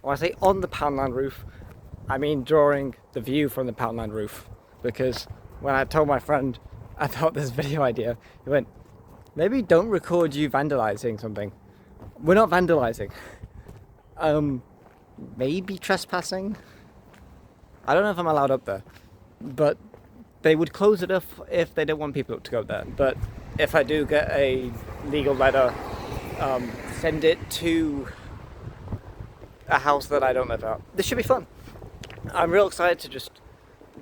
When I say on the Poundland roof, I mean drawing the view from the Poundland roof. Because when I told my friend about this video idea, he went, maybe don't record you vandalizing something. We're not vandalizing. Maybe trespassing? I don't know if I'm allowed up there. But they would close it off if they don't want people to go there. But if I do get a legal letter, send it to a house that I don't live at. This should be fun. I'm real excited to just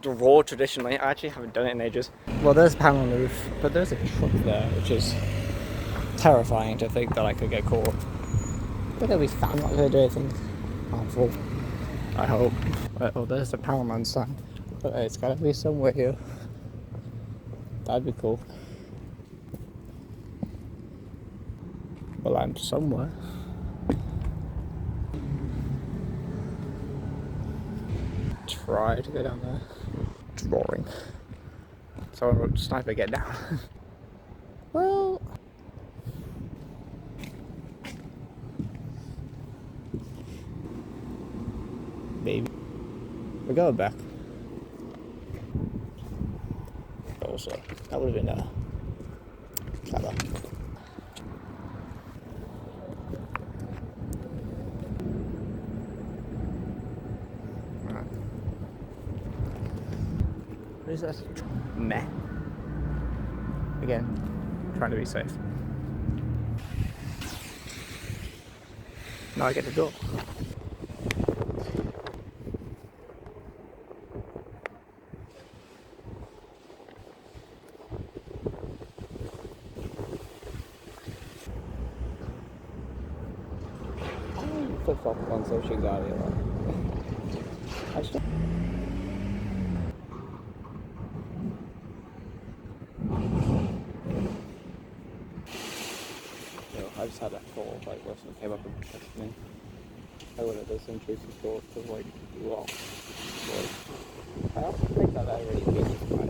draw traditionally. I actually haven't done it in ages. Well, there's a panel on the roof, but there's a truck there, which is terrifying to think that I could get caught. But it'll be fun. I'm not going to do anything harmful. I hope. Oh, there's the Powerman sign. But it's got to be somewhere here. That'd be cool. Well, I'm somewhere. Try to go down there. Drawing. Someone wrote sniper get down. Well. Maybe. We're going back. Also, that would have been clever. Right. What is that? Meh. Again, trying to be safe. Now I get the door. Flip-flop on so she's out of here. I just had that thought, like, when someone came up and texted me. I would have done some intrusive thoughts of, like, what? I also think that really means it's high.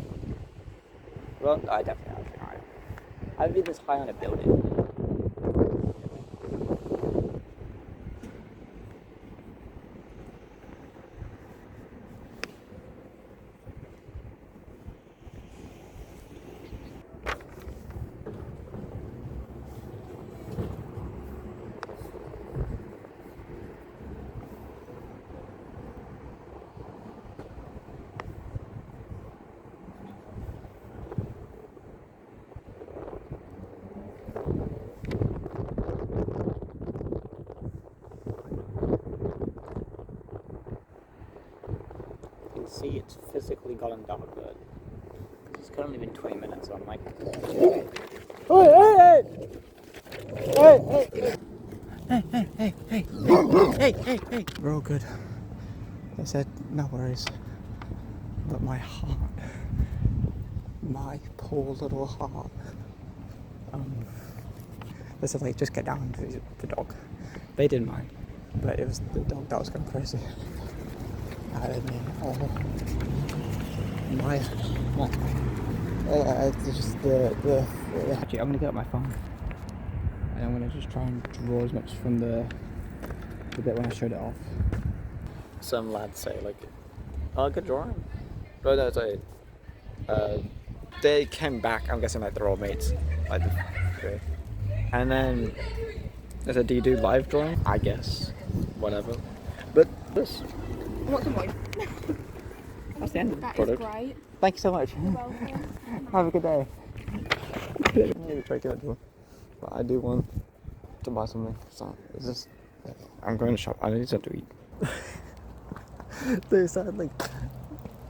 Well, I definitely have been high. I've been this high on a building. See, it's physically gotten dark, but it's currently been 20 minutes, so I'm like, hey, hey, we're all good. They said, no worries, but my heart, my poor little heart, they said, like, just get down and visit the dog. They didn't mind, but it was the dog that was going crazy. I mean, just the actually, I'm gonna get up my phone and I'm gonna just try and draw as much from the bit when I showed it off. Some lads say, like, oh, good drawing. But no, sorry. They came back, I'm guessing, like, they're all mates, like, the and then they said, do you do live drawing? I guess, whatever. But this. What's the point? That's the end of the product. That is great. Thank you so much. You're welcome. Have a good day. Maybe try to get to it. But I do want to buy something. So it's just, I'm going to shop. I need something to eat. They said, like,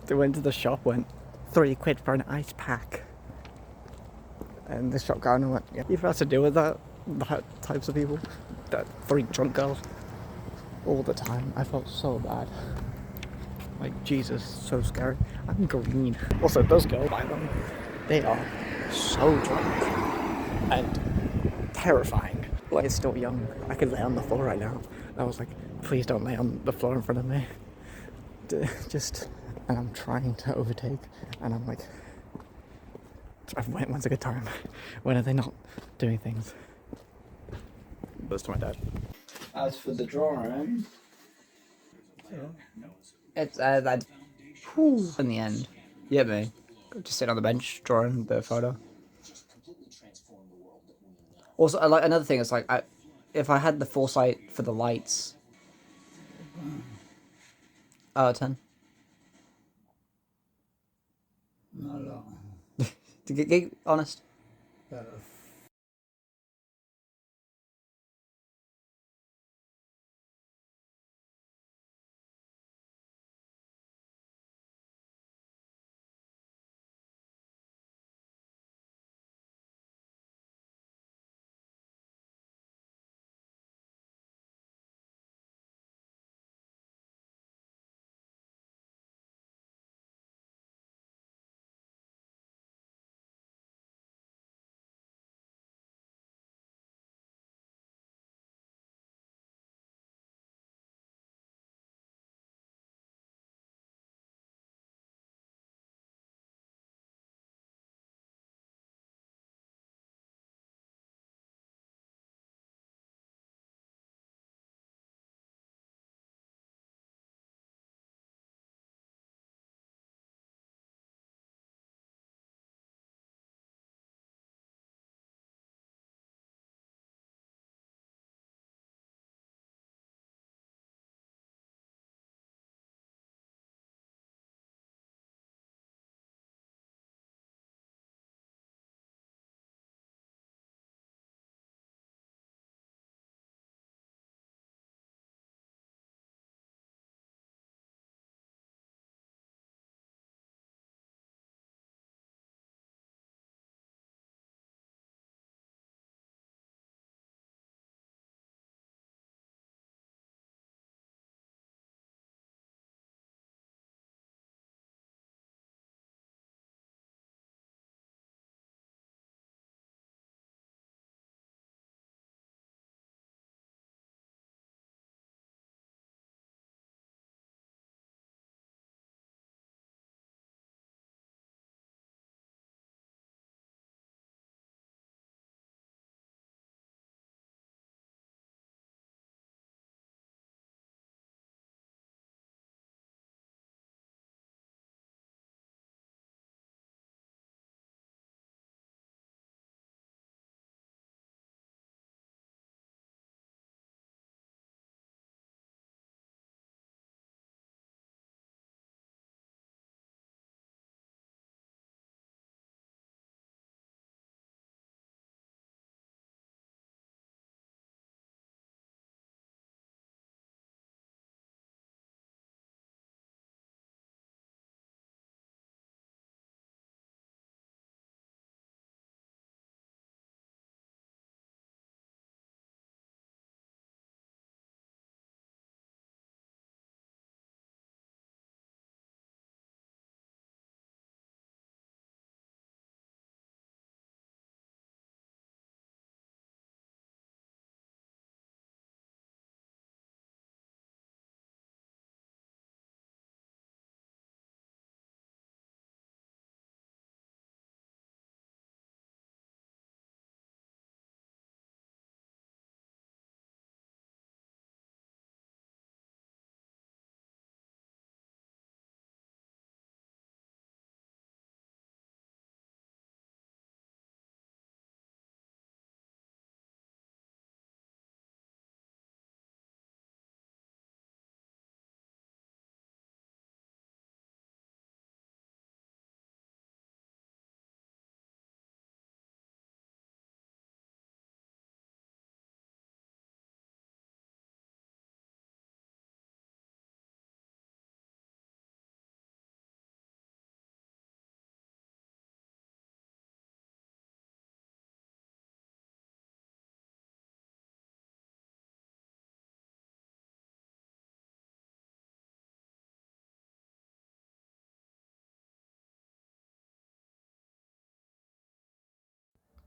they went to the shop, went £3 for an ice pack. And the shop guy went, yeah, you've had to deal with that types of people. That 3 drunk girls. All the time. I felt so bad. Like, Jesus, so scary. I'm green. Also, those girls, by them, they are so drunk and terrifying. Well, I'm still young. I could lay on the floor right now. I was like, please don't lay on the floor in front of me. And I'm trying to overtake, and I'm like, when's a good time? When are they not doing things? That's to my dad. As for the drawing, It's that. In the end, yeah, man. Just sitting on the bench drawing the photo. Also, I like another thing is like if I had the foresight for the lights. Oh, 10. To get honest.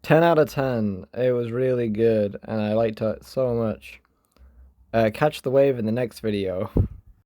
Ten out of 10. It was really good, and I liked it so much. Catch the wave in the next video.